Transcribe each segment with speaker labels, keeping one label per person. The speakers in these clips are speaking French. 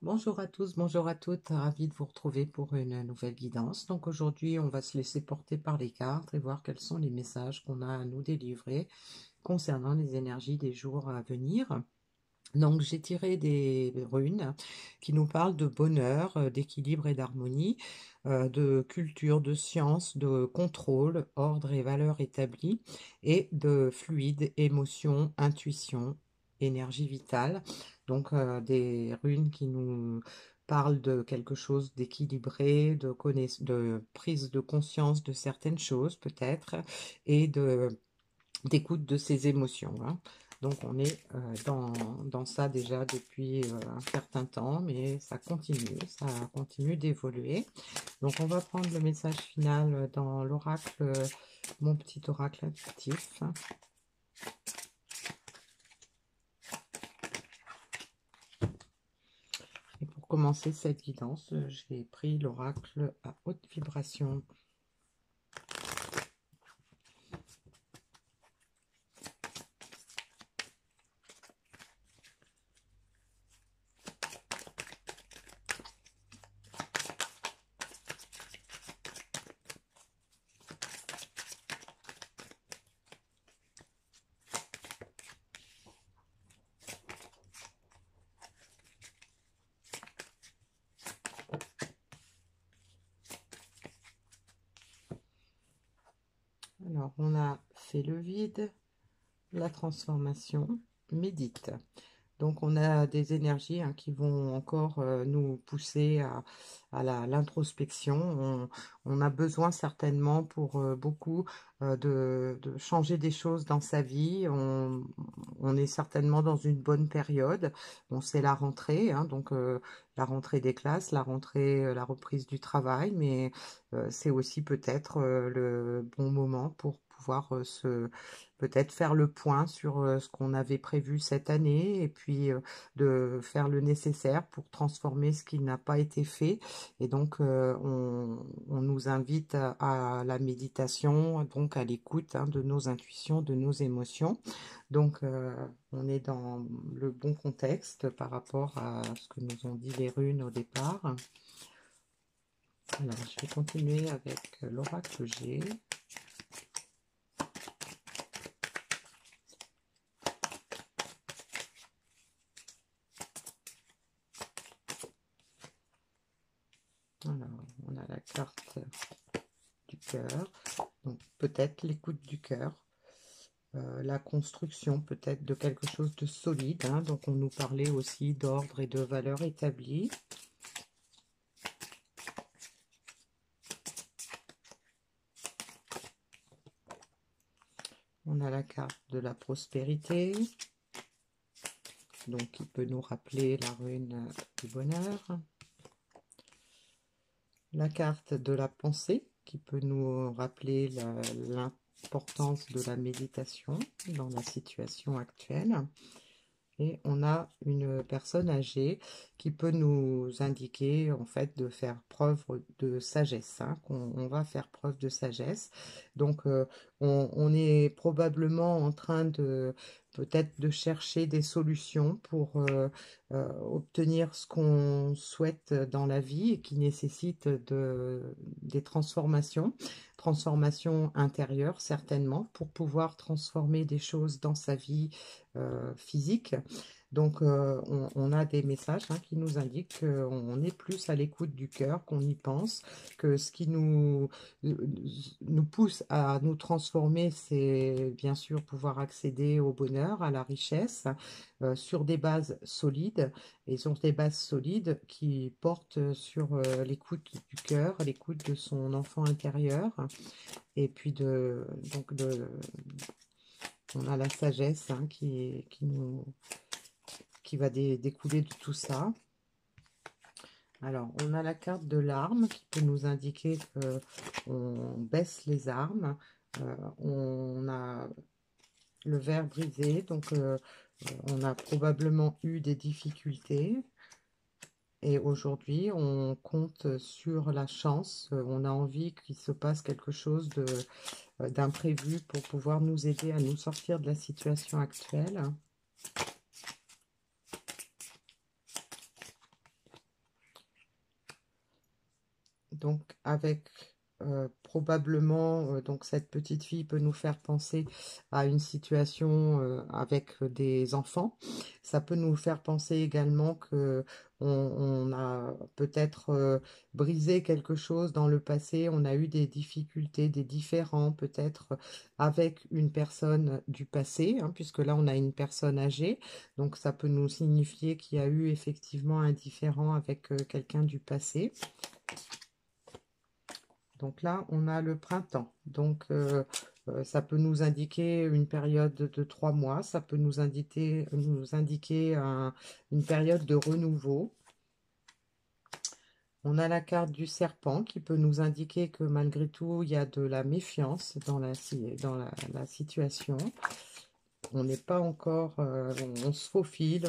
Speaker 1: Bonjour à tous, bonjour à toutes, ravi de vous retrouver pour une nouvelle guidance. Donc aujourd'hui, on va se laisser porter par les cartes et voir quels sont les messages qu'on a à nous délivrer concernant les énergies des jours à venir. Donc j'ai tiré des runes qui nous parlent de bonheur, d'équilibre et d'harmonie, de culture, de science, de contrôle, ordre et valeurs établies, et de fluide, émotion, intuition, énergie vitale. Donc des runes qui nous parlent de quelque chose d'équilibré, de prise de conscience de certaines choses peut-être, et d'écoute de ses émotions, hein. Donc on est dans ça déjà depuis un certain temps, mais ça continue d'évoluer. Donc on va prendre le message final dans l'oracle, mon petit oracle intuitif. Et pour commencer cette guidance, j'ai pris l'oracle à haute vibration. Alors, on a fait le vide, la transformation, médite. Donc, on a des énergies qui vont encore nous pousser à l'introspection. On a besoin certainement pour beaucoup de changer des choses dans sa vie. On est certainement dans une bonne période. Bon, c'est la rentrée, donc la rentrée des classes, la rentrée, la reprise du travail, mais c'est aussi peut-être le bon moment pour pouvoir peut-être faire le point sur ce qu'on avait prévu cette année et puis de faire le nécessaire pour transformer ce qui n'a pas été fait. Et donc, on nous invite à la méditation, donc à l'écoute de nos intuitions, de nos émotions. Donc, on est dans le bon contexte par rapport à ce que nous ont dit les runes au départ. Alors, je vais continuer avec l'oracle G. Alors, on a la carte du cœur, donc peut-être l'écoute du cœur, la construction peut-être de quelque chose de solide, donc on nous parlait aussi d'ordre et de valeurs établies. On a la carte de la prospérité, donc qui peut nous rappeler la rune du bonheur. La carte de la pensée, qui peut nous rappeler l'importance de la méditation dans la situation actuelle. Et on a une personne âgée qui peut nous indiquer en fait de faire preuve de sagesse, qu'on va faire preuve de sagesse. Donc on est probablement en train de peut-être de chercher des solutions pour obtenir ce qu'on souhaite dans la vie et qui nécessite des transformations intérieures certainement pour pouvoir transformer des choses dans sa vie physique. Donc, on a des messages qui nous indiquent qu'on est plus à l'écoute du cœur qu'on y pense, que ce qui nous pousse à nous transformer, c'est bien sûr pouvoir accéder au bonheur, à la richesse, sur des bases solides, et sur des bases solides qui portent sur l'écoute du cœur, l'écoute de son enfant intérieur, et puis on a la sagesse qui va découler de tout ça. Alors, on a la carte de l'arme qui peut nous indiquer qu'on baisse les armes. On a le verre brisé, donc on a probablement eu des difficultés. Et aujourd'hui, on compte sur la chance. On a envie qu'il se passe quelque chose d'imprévu pour pouvoir nous aider à nous sortir de la situation actuelle. donc avec probablement, donc cette petite fille peut nous faire penser à une situation avec des enfants. Ça peut nous faire penser également que on a peut-être brisé quelque chose dans le passé, on a eu des difficultés, des différends peut-être avec une personne du passé, hein, puisque là on a une personne âgée, donc ça peut nous signifier qu'il y a eu effectivement un différend avec quelqu'un du passé. Donc là, on a le printemps. Donc, ça peut nous indiquer une période de 3 mois. Ça peut nous indiquer une période de renouveau. On a la carte du serpent qui peut nous indiquer que malgré tout, il y a de la méfiance dans la situation. On n'est pas encore, on se faufile,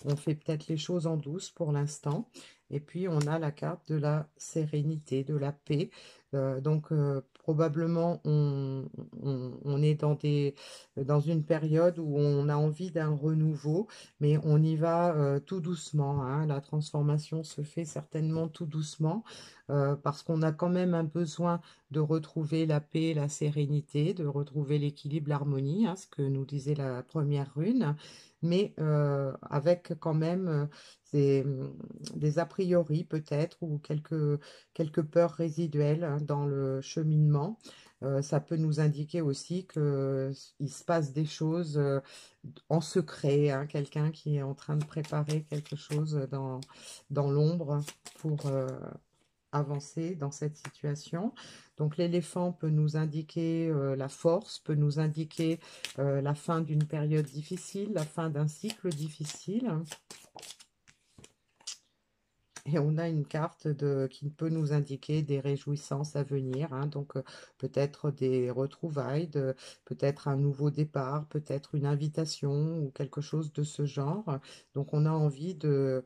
Speaker 1: on fait peut-être les choses en douce pour l'instant. Et puis on a la carte de la sérénité, de la paix. Donc probablement on est dans une période où on a envie d'un renouveau, mais on y va tout doucement, hein. La transformation se fait certainement tout doucement parce qu'on a quand même un besoin de retrouver la paix, la sérénité, de retrouver l'équilibre, l'harmonie, hein, ce que nous disait la première rune, mais avec quand même des a priori peut-être ou quelques peurs résiduelles, hein, dans le cheminement. Ça peut nous indiquer aussi qu'il se passe des choses en secret, hein, quelqu'un qui est en train de préparer quelque chose dans l'ombre pour avancer dans cette situation. Donc l'éléphant peut nous indiquer la force, peut nous indiquer la fin d'une période difficile, la fin d'un cycle difficile. Et on a une carte qui peut nous indiquer des réjouissances à venir, hein, donc peut-être des retrouvailles, peut-être un nouveau départ, peut-être une invitation ou quelque chose de ce genre. Donc on a envie de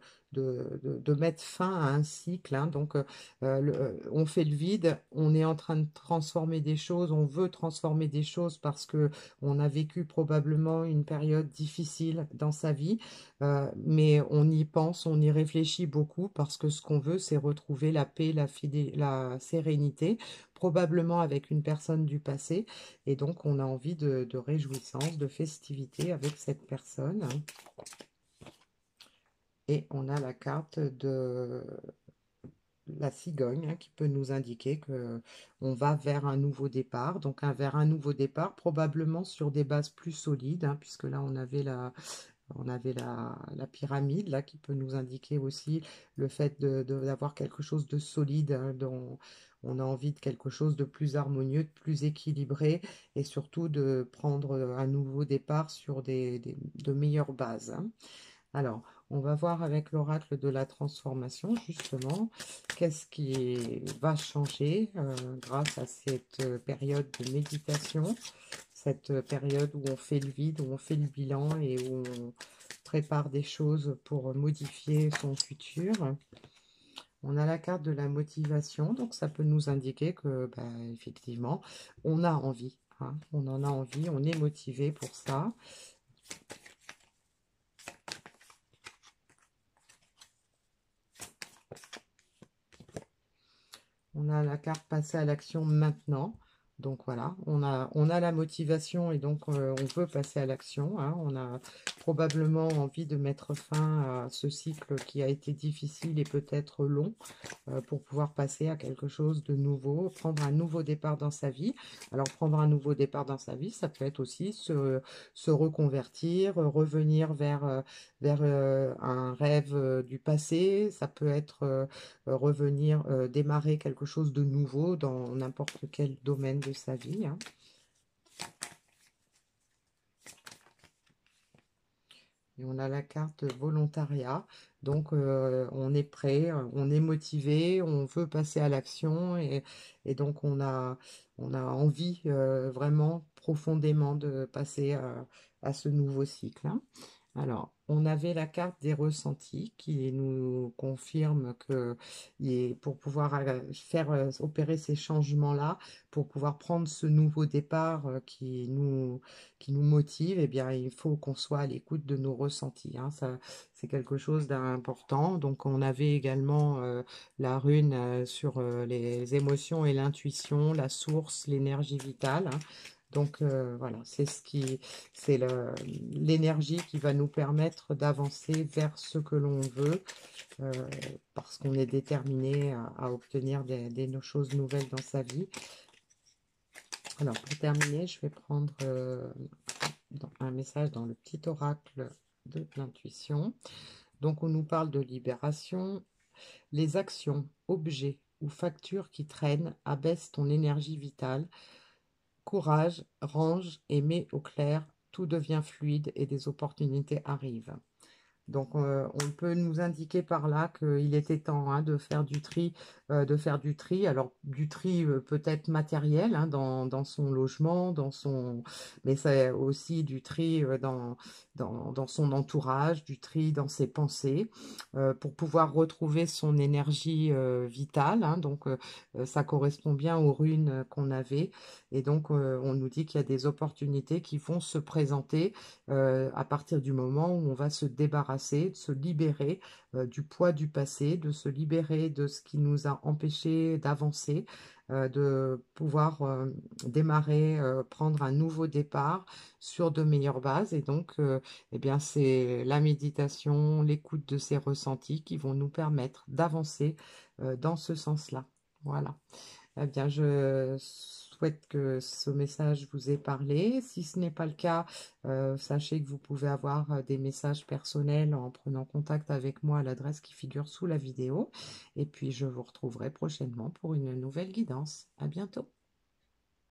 Speaker 1: mettre fin à un cycle, hein, donc on fait le vide, on est en train de transformer des choses, on veut transformer des choses parce que on a vécu probablement une période difficile dans sa vie. Mais on y pense, on y réfléchit beaucoup parce que ce qu'on veut, c'est retrouver la paix, la sérénité, probablement avec une personne du passé. Et donc, on a envie de réjouissance, de festivité avec cette personne. Et on a la carte de la cigogne, hein, qui peut nous indiquer que on va vers un nouveau départ. Donc, vers un nouveau départ, probablement sur des bases plus solides, hein, puisque là, on avait la pyramide là qui peut nous indiquer aussi le fait d'avoir quelque chose de solide, hein, dont on a envie de quelque chose de plus harmonieux, de plus équilibré et surtout de prendre un nouveau départ sur de meilleures bases, hein. Alors, on va voir avec l'oracle de la transformation, justement, qu'est-ce qui va changer grâce à cette période de méditation, cette période où on fait le vide, où on fait le bilan et où on prépare des choses pour modifier son futur. On a la carte de la motivation, donc ça peut nous indiquer que, ben, effectivement, on a envie, hein, on en a envie, on est motivé pour ça. On a la carte passer à l'action maintenant. Donc voilà, on a la motivation et donc on veut passer à l'action, hein. On a probablement envie de mettre fin à ce cycle qui a été difficile et peut-être long pour pouvoir passer à quelque chose de nouveau, prendre un nouveau départ dans sa vie. Alors prendre un nouveau départ dans sa vie, ça peut être aussi se reconvertir, revenir vers un rêve du passé, ça peut être revenir, démarrer quelque chose de nouveau dans n'importe quel domaine de sa vie, hein. Et on a la carte volontariat, donc on est prêt, on est motivé, on veut passer à l'action et donc on a envie vraiment profondément de passer à ce nouveau cycle, hein. Alors, on avait la carte des ressentis qui nous confirme que pour pouvoir faire opérer ces changements-là, pour pouvoir prendre ce nouveau départ qui nous motive, eh bien, il faut qu'on soit à l'écoute de nos ressentis, hein. Ça, c'est quelque chose d'important. Donc, on avait également la rune sur les émotions et l'intuition, la source, l'énergie vitale, hein. Donc voilà, c'est l'énergie qui va nous permettre d'avancer vers ce que l'on veut, euh, parce qu'on est déterminé à obtenir des choses nouvelles dans sa vie. Alors pour terminer, je vais prendre un message dans le petit oracle de l'intuition. Donc on nous parle de libération. Les actions, objets ou factures qui traînent abaissent ton énergie vitale. Courage, range et mets au clair, tout devient fluide et des opportunités arrivent. Donc, on peut nous indiquer par là qu'il était temps, hein, de faire du tri, Alors, du tri peut-être matériel, hein, dans son logement, mais c'est aussi du tri dans son entourage, du tri dans ses pensées, pour pouvoir retrouver son énergie vitale, hein. Donc, ça correspond bien aux runes qu'on avait. Et donc, on nous dit qu'il y a des opportunités qui vont se présenter à partir du moment où on va se débarrasser, de se libérer du poids du passé, de se libérer de ce qui nous a empêchés d'avancer, de pouvoir démarrer, prendre un nouveau départ sur de meilleures bases. Et donc, eh bien, c'est la méditation, l'écoute de ces ressentis qui vont nous permettre d'avancer dans ce sens-là. Voilà. Eh bien, je souhaite que ce message vous ait parlé. Si ce n'est pas le cas, sachez que vous pouvez avoir des messages personnels en prenant contact avec moi à l'adresse qui figure sous la vidéo. Et puis, je vous retrouverai prochainement pour une nouvelle guidance. À bientôt.